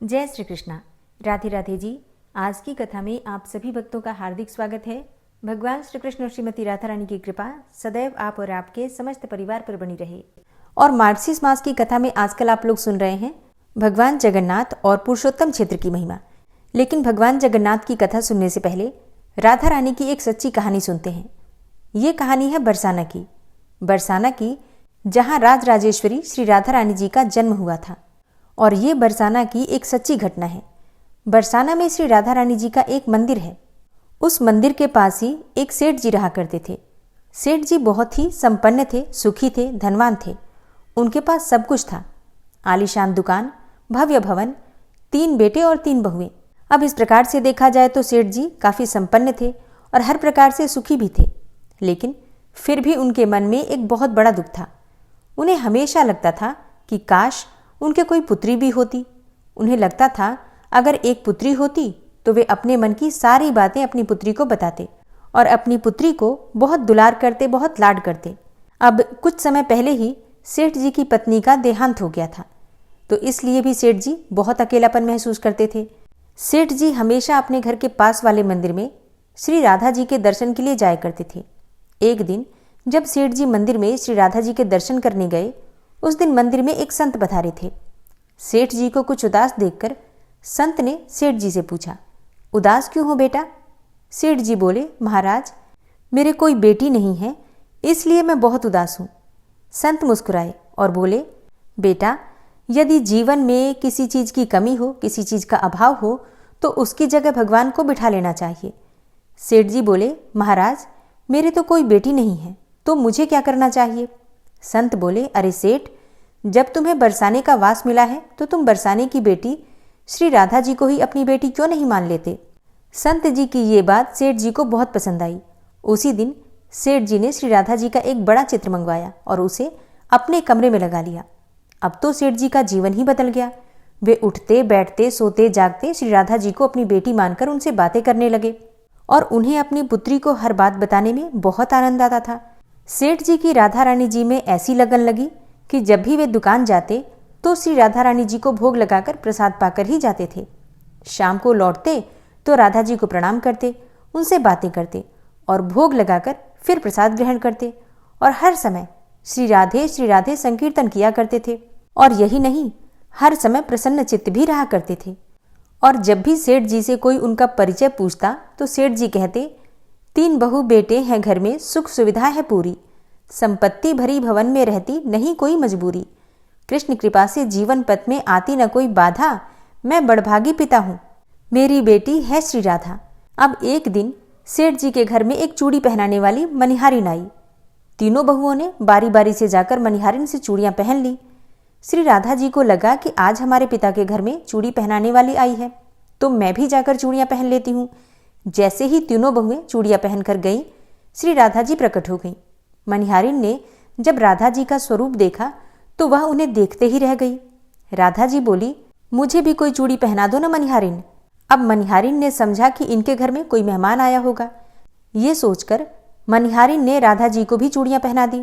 जय श्री कृष्णा। राधे राधे जी। आज की कथा में आप सभी भक्तों का हार्दिक स्वागत है। भगवान श्री कृष्ण और श्रीमती राधा रानी की कृपा सदैव आप और आपके समस्त परिवार पर बनी रहे। और मार्गशीर्ष मास की कथा में आजकल आप लोग सुन रहे हैं भगवान जगन्नाथ और पुरुषोत्तम क्षेत्र की महिमा। लेकिन भगवान जगन्नाथ की कथा सुनने से पहले राधा रानी की एक सच्ची कहानी सुनते हैं। ये कहानी है बरसाना की, जहाँ राज राजेश्वरी श्री राधा रानी जी का जन्म हुआ था। और ये बरसाना की एक सच्ची घटना है। बरसाना में श्री राधा रानी जी का एक मंदिर है। उस मंदिर के पास ही एक सेठ जी रहा करते थे। सेठ जी बहुत ही संपन्न थे, सुखी थे, धनवान थे। उनके पास सब कुछ था, आलीशान दुकान, भव्य भवन, 3 बेटे और 3 बहुएं। अब इस प्रकार से देखा जाए तो सेठ जी काफ़ी संपन्न थे और हर प्रकार से सुखी भी थे। लेकिन फिर भी उनके मन में एक बहुत बड़ा दुख था। उन्हें हमेशा लगता था कि काश उनके कोई पुत्री भी होती। उन्हें लगता था अगर एक पुत्री होती तो वे अपने मन की सारी बातें अपनी पुत्री को बताते और अपनी पुत्री को बहुत दुलार करते, बहुत लाड करते। अब कुछ समय पहले ही सेठ जी की पत्नी का देहांत हो गया था, तो इसलिए भी सेठ जी बहुत अकेलापन महसूस करते थे। सेठ जी हमेशा अपने घर के पास वाले मंदिर में श्री राधा जी के दर्शन के लिए जाया करते थे। एक दिन जब सेठ जी मंदिर में श्री राधा जी के दर्शन करने गए, उस दिन मंदिर में एक संत पधारे थे। सेठ जी को कुछ उदास देखकर संत ने सेठ जी से पूछा, उदास क्यों हो बेटा? सेठ जी बोले, महाराज मेरे कोई बेटी नहीं है, इसलिए मैं बहुत उदास हूँ। संत मुस्कुराए और बोले, बेटा यदि जीवन में किसी चीज़ की कमी हो, किसी चीज़ का अभाव हो, तो उसकी जगह भगवान को बिठा लेना चाहिए। सेठ जी बोले, महाराज मेरे तो कोई बेटी नहीं है, तो मुझे क्या करना चाहिए? संत बोले, अरे सेठ, जब तुम्हें बरसाने का वास मिला है तो तुम बरसाने की बेटी श्री राधा जी को ही अपनी बेटी क्यों नहीं मान लेते? संत जी की ये बात सेठ जी को बहुत पसंद आई। उसी दिन सेठ जी ने श्री राधा जी का एक बड़ा चित्र मंगवाया और उसे अपने कमरे में लगा लिया। अब तो सेठ जी का जीवन ही बदल गया। वे उठते बैठते, सोते जागते श्री राधा जी को अपनी बेटी मानकर उनसे बातें करने लगे और उन्हें अपनी पुत्री को हर बात बताने में बहुत आनंद आता था। सेठ जी की राधा रानी जी में ऐसी लगन लगी कि जब भी वे दुकान जाते तो श्री राधा रानी जी को भोग लगाकर प्रसाद पाकर ही जाते थे। शाम को लौटते तो राधा जी को प्रणाम करते, उनसे बातें करते और भोग लगाकर फिर प्रसाद ग्रहण करते और हर समय श्री राधे संकीर्तन किया करते थे। और यही नहीं, हर समय प्रसन्न चित्त भी रहा करते थे। और जब भी सेठ जी से कोई उनका परिचय पूछता तो सेठ जी कहते, 3 बहू बेटे हैं घर में, सुख सुविधा है पूरी, संपत्ति भरी भवन में रहती, नहीं कोई मजबूरी, कृष्ण कृपा से जीवन पथ में आती न कोई बाधा, मैं बड़भागी पिता हूँ, मेरी बेटी है श्री राधा। अब एक दिन सेठ जी के घर में एक चूड़ी पहनाने वाली मनिहारिन आई। तीनों बहुओं ने बारी बारी से जाकर मनिहारिन से चूड़ियां पहन ली। श्री राधा जी को लगा कि आज हमारे पिता के घर में चूड़ी पहनाने वाली आई है, तो मैं भी जाकर चूड़ियां पहन लेती हूँ। जैसे ही तीनों बहुएं चूड़ियां पहनकर गईं, श्री राधा जी प्रकट हो गईं। मनिहारिन ने जब राधा जी का स्वरूप देखा तो वह उन्हें देखते ही रह गई। राधा जी बोली, मुझे भी कोई चूड़ी पहना दो ना मनिहारिन। अब मनिहारिन ने समझा कि इनके घर में कोई मेहमान आया होगा। ये सोचकर मनिहारिन ने राधा जी को भी चूड़ियां पहना दी।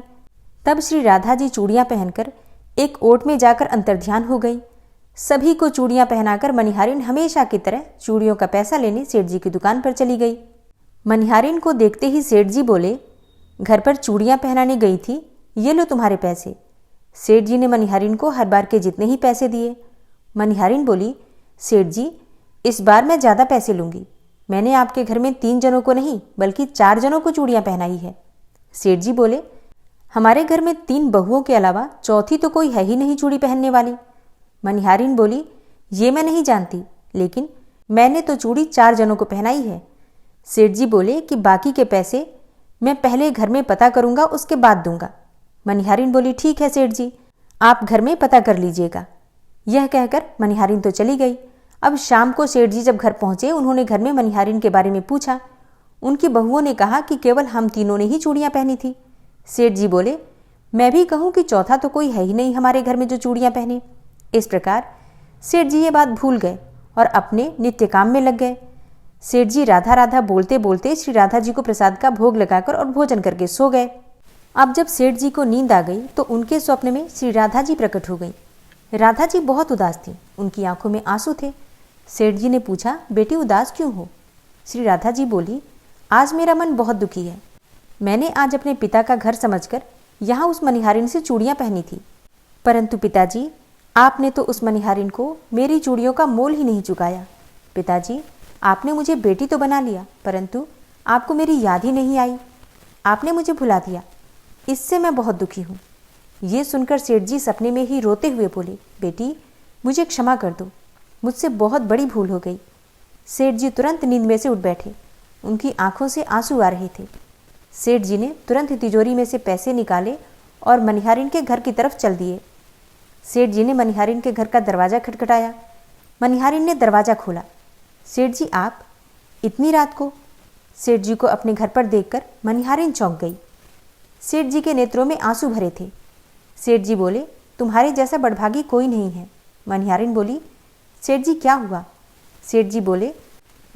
तब श्री राधा जी चूड़ियां पहनकर एक ओट में जाकर अंतर्ध्यान हो गई। सभी को चूड़ियां पहनाकर मनिहारिन हमेशा की तरह चूड़ियों का पैसा लेने सेठ जी की दुकान पर चली गई। मनिहारिन को देखते ही सेठ जी बोले, घर पर चूड़ियां पहनाने गई थी, ये लो तुम्हारे पैसे। सेठ जी ने मनिहारिन को हर बार के जितने ही पैसे दिए। मनिहारिन बोली, सेठ जी इस बार मैं ज़्यादा पैसे लूँगी, मैंने आपके घर में 3 जनों को नहीं बल्कि 4 जनों को चूड़ियाँ पहनाई है। सेठ जी बोले, हमारे घर में 3 बहुओं के अलावा चौथी तो कोई है ही नहीं चूड़ी पहनने वाली। मनिहारिन बोली, ये मैं नहीं जानती, लेकिन मैंने तो चूड़ी 4 जनों को पहनाई है। सेठ जी बोले कि बाकी के पैसे मैं पहले घर में पता करूंगा, उसके बाद दूंगा। मनिहारिन बोली, ठीक है सेठ जी, आप घर में पता कर लीजिएगा। यह कहकर मनिहारिन तो चली गई। अब शाम को सेठ जी जब घर पहुंचे, उन्होंने घर में मनिहारिन के बारे में पूछा। उनकी बहुओं ने कहा कि केवल हम तीनों ने ही चूड़ियां पहनी थी। सेठ जी बोले, मैं भी कहूं कि चौथा तो कोई है ही नहीं हमारे घर में जो चूड़ियां पहने। इस प्रकार सेठ जी ये बात भूल गए और अपने नित्य काम में लग गए। सेठ जी राधा राधा बोलते बोलते श्री राधा जी को प्रसाद का भोग लगाकर और भोजन करके सो गए। अब जब सेठ जी को नींद आ गई तो उनके स्वप्न में श्री राधा जी प्रकट हो गई। राधा जी बहुत उदास थी, उनकी आंखों में आंसू थे। सेठ जी ने पूछा, बेटी उदास क्यों हो? श्री राधा जी बोली, आज मेरा मन बहुत दुखी है। मैंने आज अपने पिता का घर समझकर यहाँ उस मनिहारिन से चूड़ियाँ पहनी थी, परंतु पिताजी, आपने तो उस मनिहारिन को मेरी चूड़ियों का मोल ही नहीं चुकाया। पिताजी, आपने मुझे बेटी तो बना लिया, परंतु आपको मेरी याद ही नहीं आई। आपने मुझे भुला दिया, इससे मैं बहुत दुखी हूँ। ये सुनकर सेठ जी सपने में ही रोते हुए बोले, बेटी मुझे क्षमा कर दो, मुझसे बहुत बड़ी भूल हो गई। सेठ जी तुरंत नींद में से उठ बैठे, उनकी आंखों से आंसू आ रहे थे। सेठ जी ने तुरंत तिजोरी में से पैसे निकाले और मनिहारिन के घर की तरफ चल दिए। सेठ जी ने मनिहारिन के घर का दरवाज़ा खटखटाया। मनिहारिन ने दरवाज़ा खोला। सेठ जी, आप इतनी रात को? सेठ जी को अपने घर पर देखकर मनिहारिन चौंक गई। सेठ जी के नेत्रों में आंसू भरे थे। सेठ जी बोले, तुम्हारे जैसा बड़भागी कोई नहीं है। मनिहारिन बोली, सेठ जी क्या हुआ? सेठ जी बोले,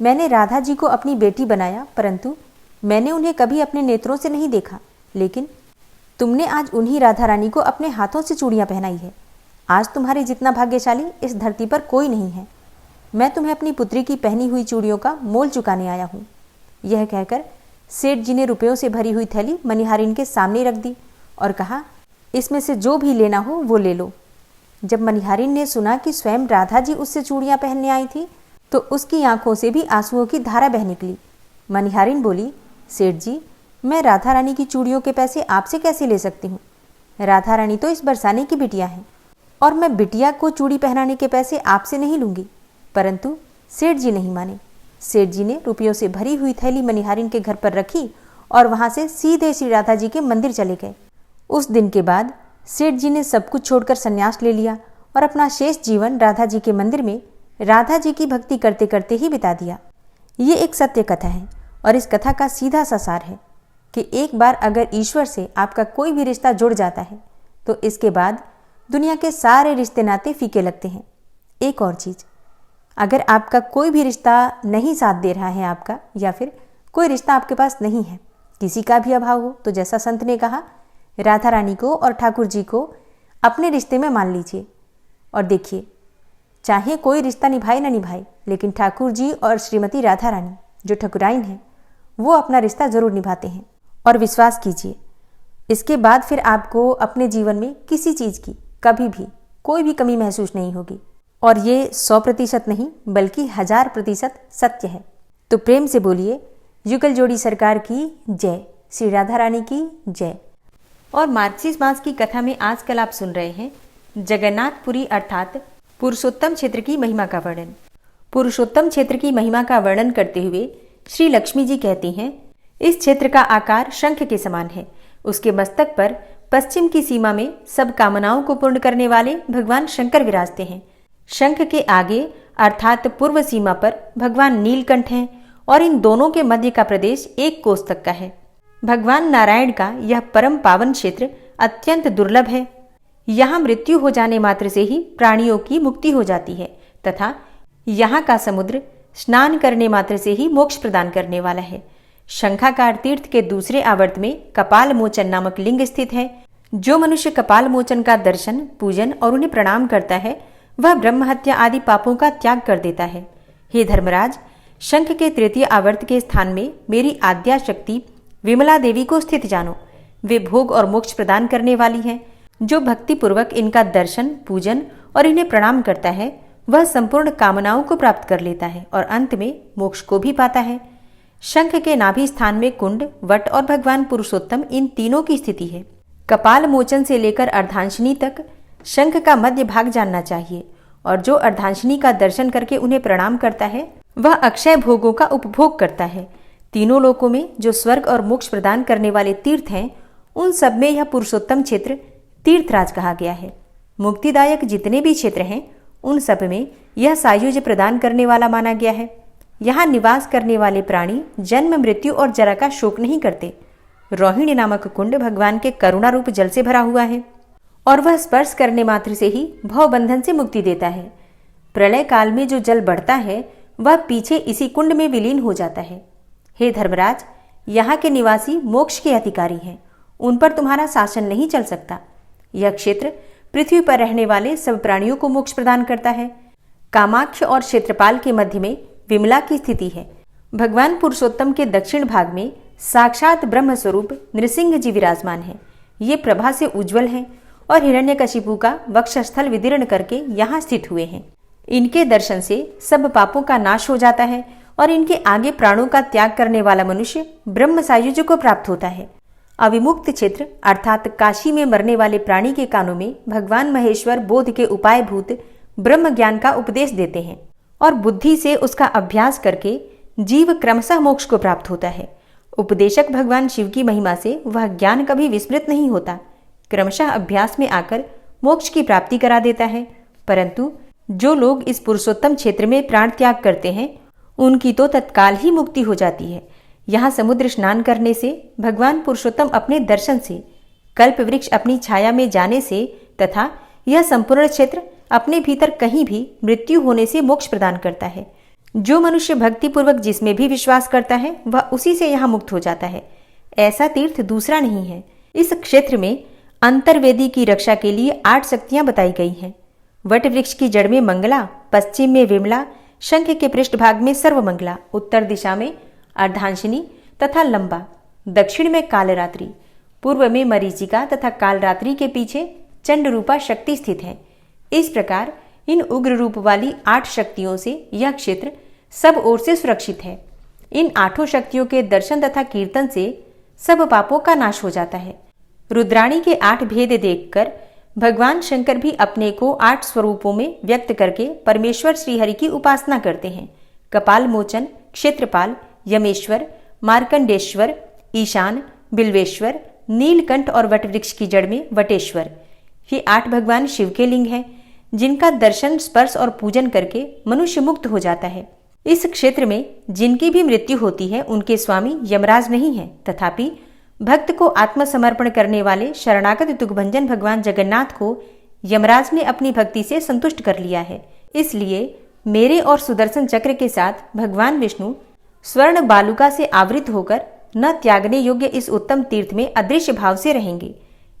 मैंने राधा जी को अपनी बेटी बनाया, परंतु मैंने उन्हें कभी अपने नेत्रों से नहीं देखा, लेकिन तुमने आज उन्हीं राधा रानी को अपने हाथों से चूड़ियाँ पहनाई है। आज तुम्हारे जितना भाग्यशाली इस धरती पर कोई नहीं है। मैं तुम्हें अपनी पुत्री की पहनी हुई चूड़ियों का मोल चुकाने आया हूँ। यह कहकर सेठ जी ने रुपयों से भरी हुई थैली मनिहारिन के सामने रख दी और कहा, इसमें से जो भी लेना हो वो ले लो। जब मनिहारिन ने सुना कि स्वयं राधा जी उससे चूड़ियाँ पहनने आई थी, तो उसकी आंखों से भी आंसुओं की धारा बह निकली। मनिहारिन बोली, सेठ जी, मैं राधा रानी की चूड़ियों के पैसे आपसे कैसे ले सकती हूँ? राधा रानी तो इस बरसाने की बिटिया है और मैं बिटिया को चूड़ी पहनाने के पैसे आपसे नहीं लूँगी। परंतु सेठ जी नहीं माने। सेठ जी ने रुपयों से भरी हुई थैली मनिहारिन के घर पर रखी और वहाँ से सीधे श्री राधा जी के मंदिर चले गए। उस दिन के बाद सेठ जी ने सब कुछ छोड़कर संन्यास ले लिया और अपना शेष जीवन राधा जी के मंदिर में राधा जी की भक्ति करते करते ही बिता दिया। ये एक सत्य कथा है और इस कथा का सीधा सा सार है कि एक बार अगर ईश्वर से आपका कोई भी रिश्ता जुड़ जाता है तो इसके बाद दुनिया के सारे रिश्ते नाते फीके लगते हैं। एक और चीज़, अगर आपका कोई भी रिश्ता नहीं साथ दे रहा है आपका, या फिर कोई रिश्ता आपके पास नहीं है, किसी का भी अभाव हो, तो जैसा संत ने कहा, राधा रानी को और ठाकुर जी को अपने रिश्ते में मान लीजिए और देखिए, चाहे कोई रिश्ता निभाए ना निभाए, लेकिन ठाकुर जी और श्रीमती राधा रानी जो ठकुराइन हैं, वो अपना रिश्ता ज़रूर निभाते हैं। और विश्वास कीजिए, इसके बाद फिर आपको अपने जीवन में किसी चीज़ की कभी भी कोई भी कमी महसूस नहीं होगी। और ये 100% नहीं बल्कि 1000% सत्य है। तो प्रेम से बोलिए, युगल जोड़ी सरकार की जय, श्री राधा रानी की जय। और मार्गशीर्ष मास की कथा में आजकल आप सुन रहे हैं जगन्नाथपुरी अर्थात पुरुषोत्तम क्षेत्र की महिमा का वर्णन। पुरुषोत्तम क्षेत्र की महिमा का वर्णन करते हुए श्री लक्ष्मी जी कहती हैं, इस क्षेत्र का आकार शंख के समान है। उसके मस्तक पर पश्चिम की सीमा में सब कामनाओं को पूर्ण करने वाले भगवान शंकर विराजते हैं। शंख के आगे अर्थात पूर्व सीमा पर भगवान नीलकंठ हैं और इन दोनों के मध्य का प्रदेश 1 कोस तक का है। भगवान नारायण का यह परम पावन क्षेत्र अत्यंत दुर्लभ है। यहाँ मृत्यु हो जाने मात्र से ही प्राणियों की मुक्ति हो जाती है तथा यहाँ का समुद्र स्नान करने मात्र से ही मोक्ष प्रदान करने वाला है। शंखाकार तीर्थ के दूसरे आवर्त में कपाल मोचन नामक लिंग स्थित है। जो मनुष्य कपाल मोचन का दर्शन, पूजन और उन्हें प्रणाम करता है, वह ब्रह्म हत्या आदि पापों का त्याग कर देता है। हे धर्मराज, शंख के तृतीय आवर्त के स्थान में मेरी आद्या शक्ति विमला देवी को स्थित जानो। वे भोग और मोक्ष प्रदान करने वाली हैं। जो भक्ति पूर्वक इनका दर्शन, पूजन और इन्हें प्रणाम करता है, वह संपूर्ण कामनाओं को प्राप्त कर लेता है और अंत में मोक्ष को भी पाता है। शंख के नाभि स्थान में कुंड, वट और भगवान पुरुषोत्तम इन तीनों की स्थिति है। कपाल मोचन से लेकर अर्धांशनी तक शंख का मध्य भाग जानना चाहिए और जो अर्धांशनी का दर्शन करके उन्हें प्रणाम करता है, वह अक्षय भोगों का उपभोग करता है। तीनों लोकों में जो स्वर्ग और मोक्ष प्रदान करने वाले तीर्थ हैं, उन सब में यह पुरुषोत्तम क्षेत्र तीर्थराज कहा गया है। मुक्तिदायक जितने भी क्षेत्र हैं, उन सब में यह सायुज्य प्रदान करने वाला माना गया है। यहाँ निवास करने वाले प्राणी जन्म, मृत्यु और जरा का शोक नहीं करते। रोहिणी नामक कुंड भगवान के करुणा रूप जल से भरा हुआ है और वह स्पर्श करने मात्र से ही भवबंधन से मुक्ति देता है। प्रलय काल में जो जल बढ़ता है, वह पीछे इसी कुंड में विलीन हो जाता है। हे धर्मराज, यहाँ के निवासी मोक्ष के अधिकारी हैं, उन पर तुम्हारा शासन नहीं चल सकता। यह क्षेत्र पृथ्वी पर रहने वाले सब प्राणियों को मोक्ष प्रदान करता है। कामाक्ष और क्षेत्रपाल के मध्य में विमला की स्थिति है। भगवान पुरुषोत्तम के दक्षिण भाग में साक्षात ब्रह्म स्वरूप नृसिंह जी विराजमान है। ये प्रभा से उज्जवल हैं और हिरण्यकशिपु का वक्षस्थल विदीर्ण करके यहाँ स्थित हुए हैं। इनके दर्शन से सब पापों का नाश हो जाता है और इनके आगे प्राणों का त्याग करने वाला मनुष्य ब्रह्म सायुज्य को प्राप्त होता है। अविमुक्त क्षेत्र अर्थात काशी में मरने वाले प्राणी के कानों में भगवान महेश्वर बोध के उपाय भूत ब्रह्म ज्ञान का उपदेश देते हैं और बुद्धि से उसका अभ्यास करके जीव क्रमशः मोक्ष को प्राप्त होता है। उपदेशक भगवान शिव की महिमा से वह ज्ञान कभी विस्मृत नहीं होता, क्रमशः अभ्यास में आकर मोक्ष की प्राप्ति करा देता है। परंतु जो लोग इस पुरुषोत्तम क्षेत्र में प्राण त्याग करते हैं उनकी तो तत्काल ही मुक्ति हो जाती है। यहाँ समुद्र स्नान करने से, भगवान पुरुषोत्तम अपने दर्शन से, कल्प वृक्ष अपनी छाया में जाने से तथा यह संपूर्ण क्षेत्र अपने भीतर कहीं भी मृत्यु होने से मोक्ष प्रदान करता है। जो मनुष्य भक्तिपूर्वक जिसमें भी विश्वास करता है वह उसी से यहाँ मुक्त हो जाता है। ऐसा तीर्थ दूसरा नहीं है। इस क्षेत्र में अंतर्वेदी की रक्षा के लिए 8 शक्तियां बताई गई हैं। वट वृक्ष की जड़ में मंगला, पश्चिम में विमला, शंख के पृष्ठभाग में सर्वमंगला, उत्तर दिशा में अर्धांशिनी तथा लंबा, दक्षिण में कालरात्रि, पूर्व में मरीचिका तथा कालरात्रि के पीछे चंड रूपा शक्ति स्थित है। इस प्रकार इन उग्र रूप वाली 8 शक्तियों से यह क्षेत्र सब ओर से सुरक्षित है। इन 8 शक्तियों के दर्शन तथा कीर्तन से सब पापों का नाश हो जाता है। रुद्राणी के 8 भेद देखकर भगवान शंकर भी अपने को 8 स्वरूपों में व्यक्त करके परमेश्वर श्रीहरि की उपासना करते हैं। कपाल मोचन, क्षेत्रपाल, यमेश्वर, मार्कंडेश्वर, ईशान, बिल्वेश्वर, नीलकंठ और वटवृक्ष की जड़ में वटेश्वर, ये 8 भगवान शिव के लिंग हैं जिनका दर्शन, स्पर्श और पूजन करके मनुष्य मुक्त हो जाता है। इस क्षेत्र में जिनकी भी मृत्यु होती है उनके स्वामी यमराज नहीं है, तथापि भक्त को आत्मसमर्पण करने वाले शरणागत दुखभंजन भगवान जगन्नाथ को यमराज ने अपनी भक्ति से संतुष्ट कर लिया है। इसलिए मेरे और सुदर्शन चक्र के साथ भगवान विष्णु स्वर्ण बालुका से आवृत होकर न त्यागने योग्य इस उत्तम तीर्थ में अदृश्य भाव से रहेंगे।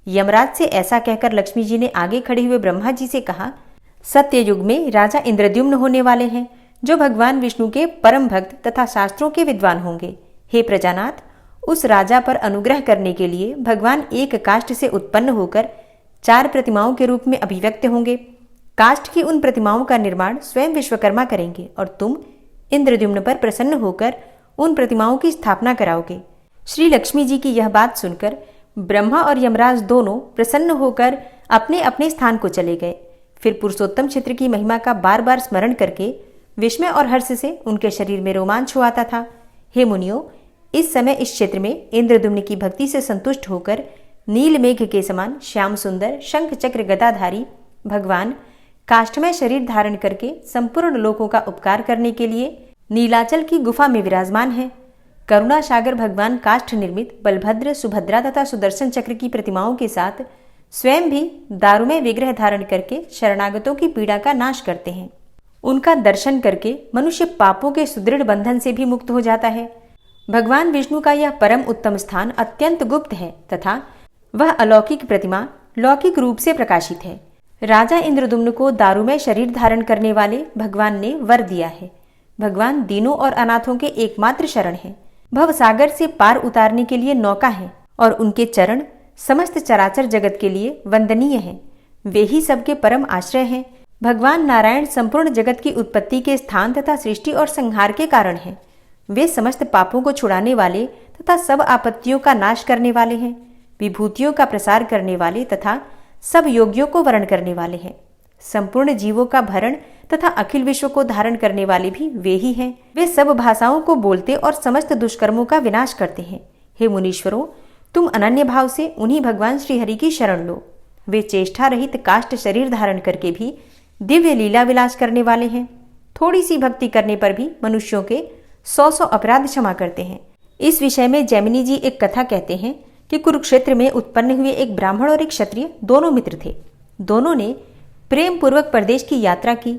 यमराज से ऐसा कहकर लक्ष्मी जी ने आगे खड़े हुए ब्रह्मा जी से कहा, सत्ययुग में राजा इंद्रद्युम्न होने वाले हैं जो भगवान विष्णु के परम भक्त तथा शास्त्रों के विद्वान होंगे। हे प्रजानाथ, उस राजा पर अनुग्रह करने के लिए भगवान एक काष्ठ से उत्पन्न होकर 4 प्रतिमाओं के रूप में अभिव्यक्त होंगे। काष्ठ की उन प्रतिमाओं का निर्माण स्वयं विश्वकर्मा करेंगे और तुम इंद्रद्युम्न पर प्रसन्न होकर उन प्रतिमाओं की स्थापना कराओगे। श्री लक्ष्मी जी की यह बात सुनकर ब्रह्मा और यमराज दोनों प्रसन्न होकर अपने अपने स्थान को चले गए। फिर पुरुषोत्तम क्षेत्र की महिमा का बार बार स्मरण करके विस्मय और हर्ष से उनके शरीर में रोमांच हो आता था। हे मुनियों, इस समय इस क्षेत्र में इंद्रद्युम्न की भक्ति से संतुष्ट होकर नील मेघ के समान श्याम सुंदर शंख चक्र गदाधारी भगवान काष्ठमय शरीर धारण करके संपूर्ण लोकों का उपकार करने के लिए नीलाचल की गुफा में विराजमान है। करुणा सागर भगवान काष्ठ निर्मित बलभद्र, सुभद्रा तथा सुदर्शन चक्र की प्रतिमाओं के साथ स्वयं भी दारुमय विग्रह धारण करके शरणागतों की पीड़ा का नाश करते हैं। उनका दर्शन करके मनुष्य पापों के सुदृढ़ बंधन से भी मुक्त हो जाता है। भगवान विष्णु का यह परम उत्तम स्थान अत्यंत गुप्त है तथा वह अलौकिक प्रतिमा लौकिक रूप से प्रकाशित है। राजा इंद्रद्युम्न को दारुमय शरीर धारण करने वाले भगवान ने वर दिया है। भगवान दीनों और अनाथों के एकमात्र शरण है। भवसागर से पार उतारने के लिए नौका है और उनके चरण समस्त चराचर जगत के लिए वंदनीय हैं। वे ही सबके परम आश्रय हैं। भगवान नारायण संपूर्ण जगत की उत्पत्ति के स्थान तथा सृष्टि और संहार के कारण हैं। वे समस्त पापों को छुड़ाने वाले तथा सब आपत्तियों का नाश करने वाले हैं। विभूतियों का प्रसार करने वाले तथा सब योगियों को वरण करने वाले हैं। संपूर्ण जीवों का भरण तथा अखिल विश्व को धारण करने वाले भी वे ही हैं। वे सब भाषाओं को बोलते और समस्त दुष्कर्मों का विनाश करते हैं। हे मुनीश्वरों, तुम अनन्य भाव से उन्हीं भगवान श्रीहरि की शरण लो। वे चेष्टा रहित काष्ठ शरीर धारण करके भी दिव्य लीला विलास करने वाले हैं। थोड़ी सी भक्ति करने पर भी मनुष्यों के 100 अपराध क्षमा करते हैं। इस विषय में जैमिनी जी एक कथा कहते हैं कि कुरुक्षेत्र में उत्पन्न हुए एक ब्राह्मण और एक क्षत्रिय दोनों मित्र थे। दोनों ने प्रेम पूर्वक परदेश की यात्रा की।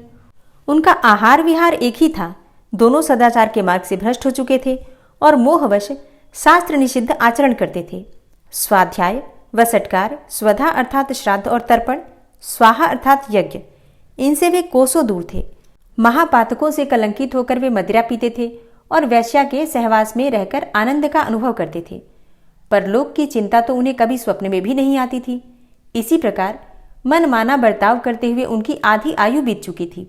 उनका आहार विहार एक ही था। दोनों सदाचार के मार्ग से भ्रष्ट हो चुके थे और मोहवश शास्त्र निषिद्ध आचरण करते थे। स्वाध्याय, वसटकार, स्वधा अर्थात श्राद्ध और तर्पण, स्वाहा अर्थात यज्ञ, इनसे वे कोसों दूर थे। महापातकों से कलंकित होकर वे मदिरा पीते थे और वैश्या के सहवास में रहकर आनंद का अनुभव करते थे। परलोक की चिंता तो उन्हें कभी स्वप्न में भी नहीं आती थी। इसी प्रकार मनमाना बर्ताव करते हुए उनकी आधी आयु बीत चुकी थी।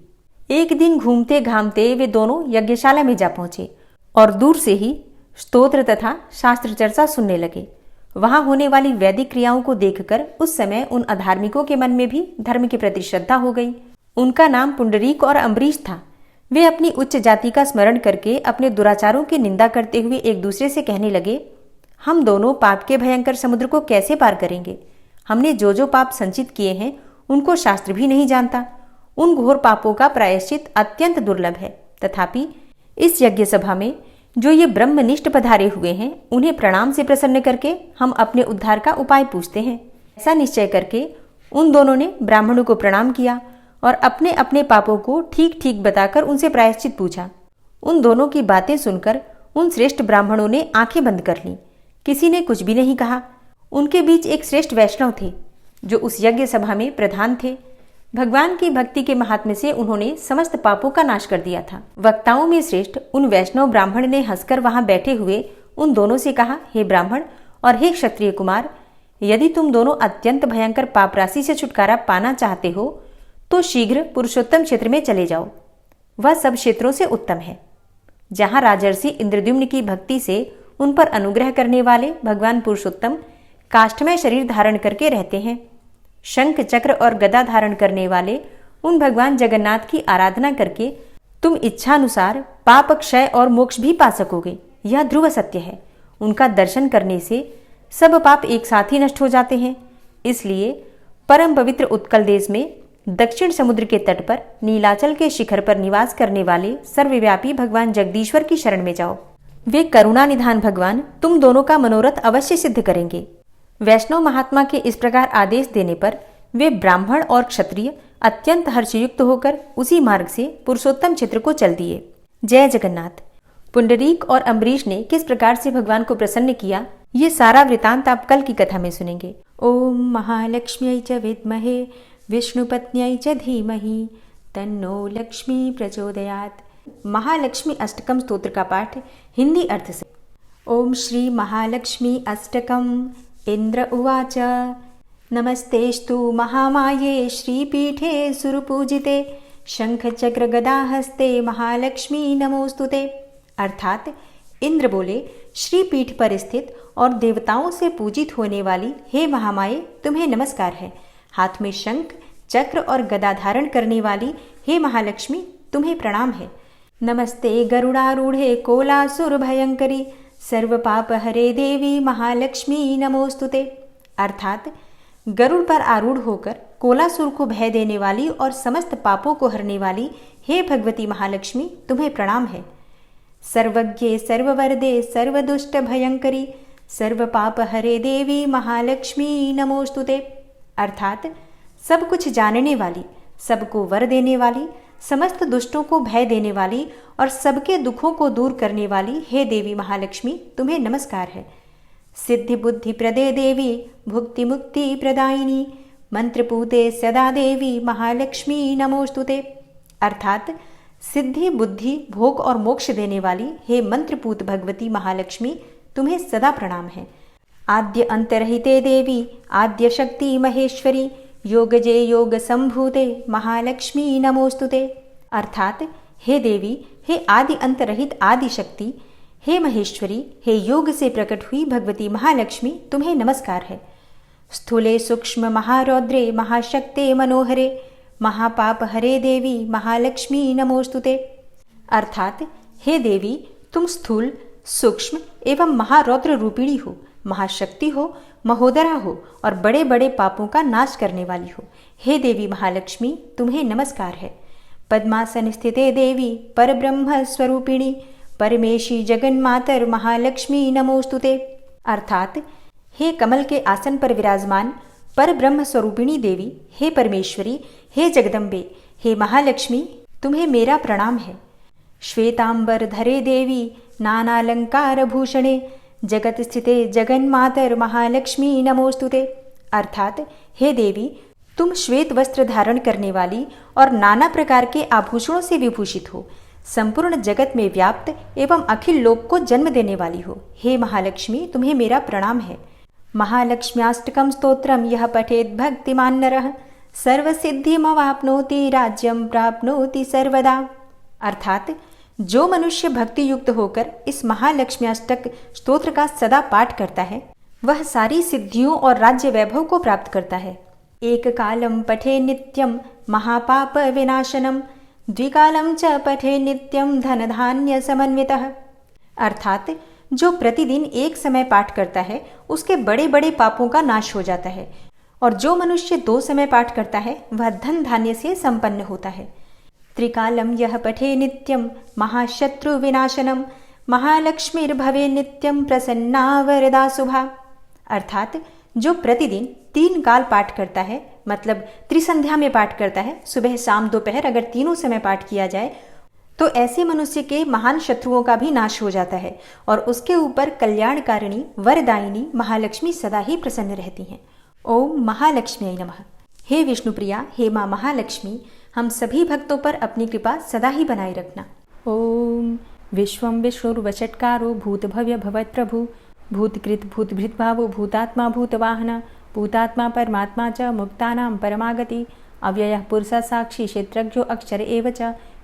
एक दिन घूमते घामते वे दोनों यज्ञशाला में जा पहुंचे और दूर से ही स्तोत्र तथा शास्त्र चर्चा सुनने लगे। वहां होने वाली वैदिक क्रियाओं को देखकर उस समय उन अधार्मिकों के मन में भी धर्म के प्रति श्रद्धा हो गई। उनका नाम पुंडरीक और अम्बरीश था। वे अपनी उच्च जाति का स्मरण करके अपने दुराचारों की निंदा करते हुए एक दूसरे से कहने लगे, हम दोनों पाप के भयंकर समुद्र को कैसे पार करेंगे? हमने जो जो पाप संचित किए हैं उनको शास्त्र भी नहीं जानता। उन घोर पापों का प्रायश्चित अत्यंत दुर्लभ है। तथापि इस यज्ञ सभा में जो ये ब्रह्मनिष्ठ पधारे हुए हैं, उन्हें प्रणाम से प्रसन्न करके हम अपने उद्धार का उपाय पूछते हैं। ऐसा निश्चय करके उन दोनों ने ब्राह्मणों को प्रणाम किया और अपने अपने पापों को ठीक ठीक बताकर उनसे प्रायश्चित पूछा। उन दोनों की बातें सुनकर उन श्रेष्ठ ब्राह्मणों ने आंखें बंद कर लीं। किसी ने कुछ भी नहीं कहा। उनके बीच एक श्रेष्ठ वैष्णव थे जो उस यज्ञ सभा में प्रधान थे। भगवान की भक्ति के महात्म्य से उन्होंने समस्त पापों का नाश कर दिया था। वक्ताओं में श्रेष्ठ उन वैष्णव ब्राह्मण ने हंसकर वहां बैठे हुए उन दोनों से कहा, हे ब्राह्मण और हे क्षत्रिय कुमार, यदि तुम दोनों अत्यंत भयंकर पाप राशि से छुटकारा पाना चाहते हो तो शीघ्र पुरुषोत्तम क्षेत्र में चले जाओ। वह सब क्षेत्रों से उत्तम है। जहां राजर्षि इंद्रद्युम्न की भक्ति से उन पर अनुग्रह करने वाले भगवान पुरुषोत्तम काष्ठमय शरीर धारण करके रहते हैं। शंख चक्र और गदा धारण करने वाले उन भगवान जगन्नाथ की आराधना करके तुम इच्छानुसार पाप क्षय और मोक्ष भी पा सकोगे। यह ध्रुव सत्य है। उनका दर्शन करने से सब पाप एक साथ ही नष्ट हो जाते हैं। इसलिए परम पवित्र उत्कल देश में दक्षिण समुद्र के तट पर नीलाचल के शिखर पर निवास करने वाले सर्वव्यापी भगवान जगदीश्वर की शरण में जाओ। वे करुणा निधान भगवान तुम दोनों का मनोरथ अवश्य सिद्ध करेंगे। वैष्णव महात्मा के इस प्रकार आदेश देने पर वे ब्राह्मण और क्षत्रिय अत्यंत हर्षयुक्त होकर उसी मार्ग से पुरुषोत्तम क्षेत्र को चल दिए। जय जगन्नाथ। पुंडरीक और अम्बरीश ने किस प्रकार से भगवान को प्रसन्न किया, ये सारा वृतांत आप कल की कथा में सुनेंगे। ओम महालक्ष्म्यै च विद्महे विष्णुपत्न्यै च धीमहि तन्नो लक्ष्मी प्रचोदयात्। महालक्ष्मी अष्टकम स्तोत्र का पाठ हिंदी अर्थ से। ओम श्री महालक्ष्मी अष्टकम। इंद्र उवाच नमस्तेस्तु महामाये श्रीपीठे सुरपूजिते शंखचक्र गदाहस्ते महालक्ष्मी नमोस्तुते। अर्थात इंद्र बोले, श्रीपीठ पर स्थित और देवताओं से पूजित होने वाली हे महामाये तुम्हें नमस्कार है। हाथ में शंख चक्र और गदा धारण करने वाली हे महालक्ष्मी तुम्हें प्रणाम है। नमस्ते गरुड़ारूढ़े कोलासुर भयंकरी सर्व पाप हरे देवी महालक्ष्मी नमोस्तुते। अर्थात गरुड़ पर आरूढ़ होकर कोलासुर को भय देने वाली और समस्त पापों को हरने वाली हे भगवती महालक्ष्मी तुम्हें प्रणाम है। सर्वज्ञे सर्ववरदे सर्वदुष्ट भयंकरी सर्व पाप हरे देवी महालक्ष्मी नमोस्तुते। अर्थात सब कुछ जानने वाली, सबको वर देने वाली, समस्त दुष्टों को भय देने वाली और सबके दुखों को दूर करने वाली हे देवी महालक्ष्मी तुम्हें नमस्कार है। सिद्धि बुद्धि प्रदे देवी भुक्ति मुक्ति प्रदायिनी मंत्रपूते सदा देवी महालक्ष्मी नमोस्तुते। अर्थात सिद्धि बुद्धि भोग और मोक्ष देने वाली हे मंत्रपूत भगवती महालक्ष्मी तुम्हें सदा प्रणाम है। आद्य अंतरहिते देवी आद्य शक्ति महेश्वरी योगजे योग संभूते महालक्ष्मी नमोस्तुते। अर्थात हे देवी, हे आदि अंत रहित आदि शक्ति, हे महेश्वरी, हे योग से प्रकट हुई भगवती महालक्ष्मी तुम्हें नमस्कार है। स्थूले सूक्ष्म महारौद्रे महाशक्ते मनोहरे महापाप हरे देवी महालक्ष्मी नमोस्तुते। अर्थात हे देवी, तुम स्थूल सूक्ष्म एवं महारौद्र रूपिणी हो, महाशक्ति हो, महोदरा हो और बड़े बड़े पापों का नाश करने वाली हो। हे देवी महालक्ष्मी तुम्हें नमस्कार है। पद्मासन स्थिते देवी परब्रह्म स्वरूपिणी परमेशी जगन्मातर महालक्ष्मी नमोस्तुते। अर्थात हे कमल के आसन पर विराजमान पर ब्रह्म स्वरूपिणी देवी, हे परमेश्वरी, हे जगदम्बे, हे महालक्ष्मी तुम्हें मेरा प्रणाम है। श्वेतांबर धरे देवी नानालंकार भूषणे जगत स्थिते जगन्मातर महालक्ष्मी नमोस्तुते। अर्थात हे देवी, तुम श्वेत वस्त्र धारण करने वाली और नाना प्रकार के आभूषणों से विभूषित हो, संपूर्ण जगत में व्याप्त एवं अखिल लोक को जन्म देने वाली हो। हे महालक्ष्मी, तुम्हें मेरा प्रणाम है। महालक्ष्म्याष्टकम स्तोत्रम यह पठेत भक्तिमान नरः सर्वसिद्धिमवाप्नोति राज्यम प्राप्नोति सर्वदा। अर्थात जो मनुष्य भक्ति युक्त होकर इस महालक्ष्म्याष्टक स्तोत्र का सदा पाठ करता है वह सारी सिद्धियों और राज्य वैभव को प्राप्त करता है। एक कालम पठे नित्यम महापाप विनाशनम द्विकालम च पठे नित्यम धन धान्य समन्वितः। अर्थात जो प्रतिदिन एक समय पाठ करता है उसके बड़े बड़े पापों का नाश हो जाता है, और जो मनुष्य 2 समय पाठ करता है वह धन धान्य से संपन्न होता है। त्रिकालम यह पठे नित्यम महाशत्रु विनाशनम महालक्ष्मीर्भवे नित्यम प्रसन्ना वरदा शुभा। अर्थात जो प्रतिदिन 3 काल पाठ करता है, मतलब त्रिसंध्या में पाठ करता है, सुबह शाम दोपहर अगर तीनों समय पाठ किया जाए तो ऐसे मनुष्य के महान शत्रुओं का भी नाश हो जाता है और उसके ऊपर कल्याणकारिणी वरदायिनी महालक्ष्मी सदा ही प्रसन्न रहती हैं। ओम महालक्ष्मी नमः। हे विष्णुप्रिया, हे माँ महालक्ष्मी, हम सभी भक्तों पर अपनी कृपा सदा ही बनाए रखना। ओम विश्वम विष्णुर्वषट्कारो भूतभव्य भवत्प्रभु भूतकृत भूतभृद्भावो भूतात्मा भूतवाहन भूतात्मा परमात्मा च मुक्तानां परमागति अव्ययः पुरुषः साक्षी क्षेत्रज्ञो अक्षर एव च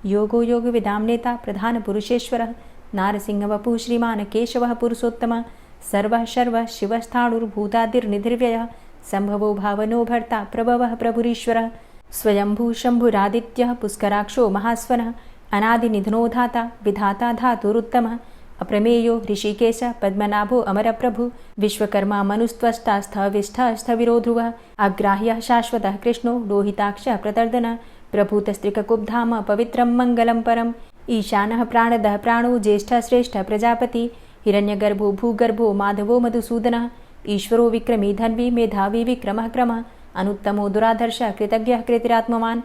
योगो योगविदां नेता प्रधान पुरुषेश्वरः नारसिंहवपुः श्रीमान् केशवः पुरुषोत्तमः सर्वः शर्वः शिवस्थाणुर्भूतादिर्निधिर्व्ययः संभवो भावनो भर्ता प्रभवः प्रभुरीश्वरः स्वयंभू शंभुरादित्यः पुष्कराक्षो महास्वनः अनादिनिधनो विधाता धातुरुत्तमः अप्रमेयो ऋषिकेश पद्मनाभो अमरप्रभु विश्वकर्मा मनुस्त्वष्टा स्थविष्ठः स्थविरो ध्रुवः अग्राह्यः शाश्वतः कृष्णो लोहिताक्षः प्रतर्दनः प्रभूतस्त्रिककुब्धाम पवित्रं मङ्गलं परम् ईशानः प्राणदः प्राणो ज्येष्ठः श्रेष्ठः प्रजापति हिरण्यगर्भो भूगर्भो माधवो मधुसूदनः ईश्वरो विक्रमी धन्वी मेधावी विक्रमः क्रमः अनुत्तमो दुराधर्षः कृतज्ञः कृतिरात्मवान्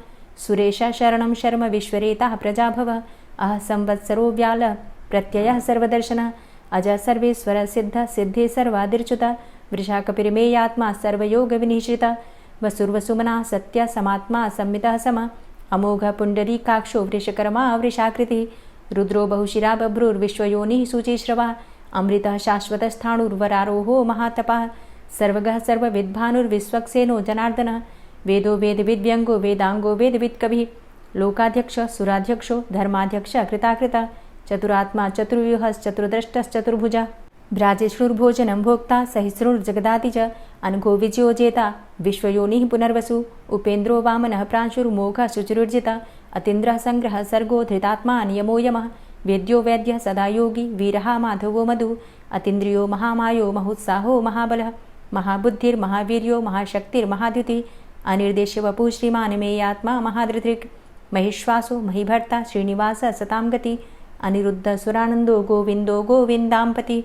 सुरेशः शरणं शर्म विश्वरेताः प्रजाभवः अह संवत्सरो व्याल प्रत्ययः सर्वदर्शनः अज सर्वेश्वर सिद्ध सिद्धे सर्वादिर्च्युत वृषाकपिर्मेयात्मा सर्वयोग विनिश्रितः वसुर्वसुमना सत्य समात्मा संमितः सम अमोघ पुण्डरीकाक्षो वृषकर्मा वृषाकृतिः रुद्रो बहुशिरा बभ्रुर्विश्वयोनिः शुचिश्रवः अमृतः शाश्वतस्थाणुर्वरारोहो महातपः सर्वगः सर्वविद्भानुर्विश्वक्सेनो जनार्दनः वेदो वेदविद्व्यङ्गो वेदाङ्गो वेदवित्कविः लोकाध्यक्ष सुराध्यक्षो धर्माध्यक्ष कृताकृता चतुरात्मा चतुर्व्यूहश्चतुर्द्रष्टश्चतुर्भुजः भ्राजेष्णुर्भोजनं भोक्ता सहिष्णुर्जगदाति च अनघो विजयोजेता विश्वयोनिः पुनर्वसु उपेन्द्रो वामनः प्रांशुर्मोघः शुचिरुर्जिता अतीन्द्रः संग्रहः सर्गो धृतात्मा नियमो यमः वेद्यो वैद्यः सदा योगी वीरः माधवो मधु अतीन्द्रियो महामायो महोत्साहो महाबलः महाबुद्धिर्महावीर्यो महाशक्तिर्महाद्युतिः अनिर्देश्य वपुः श्रीमान् मेयात्मा महाधृतिर् महिश्वासो महीभर्ता श्रीनिवासः सतां गति अनिरुद्ध सुरानन्दो गोविन्दो गोविन्दाम्पति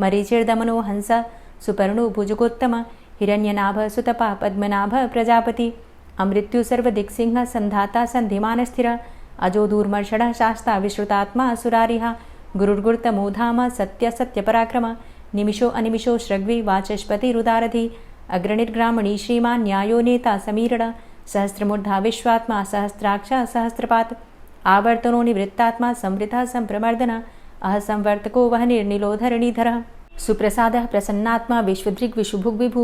मरीचिर्दमनो हंस सुपर्णो भुजगोत्तम हिरण्यनाभ सुतपा पद्मनाभ प्रजापति अमृत्यु सर्वदिक्सिंह संधाता संधिमानस्थिर अजो दूर्मर्षणः शास्ता विश्रुतात्मा सुरारिः गुरुर्गुर्तमो धाम सत्य सत्यपराक्रम निमिषो अनिमिषो श्रग्वी वाचस्पतिरुदारधि अग्रणिर्ग्रामणी श्रीमान् न्यायो नेता समीरण सहस्रमूर्धा विश्वात्मा सहस्राक्षा सहस्रपात आवर्तनो निवृत्तात्मा संवृतः संप्रमर्दन अह संवर्तको वह निर्निलोधरणीधरः सुप्रसादः प्रसन्नात्मा विश्वदृग् विशुभुग् विभु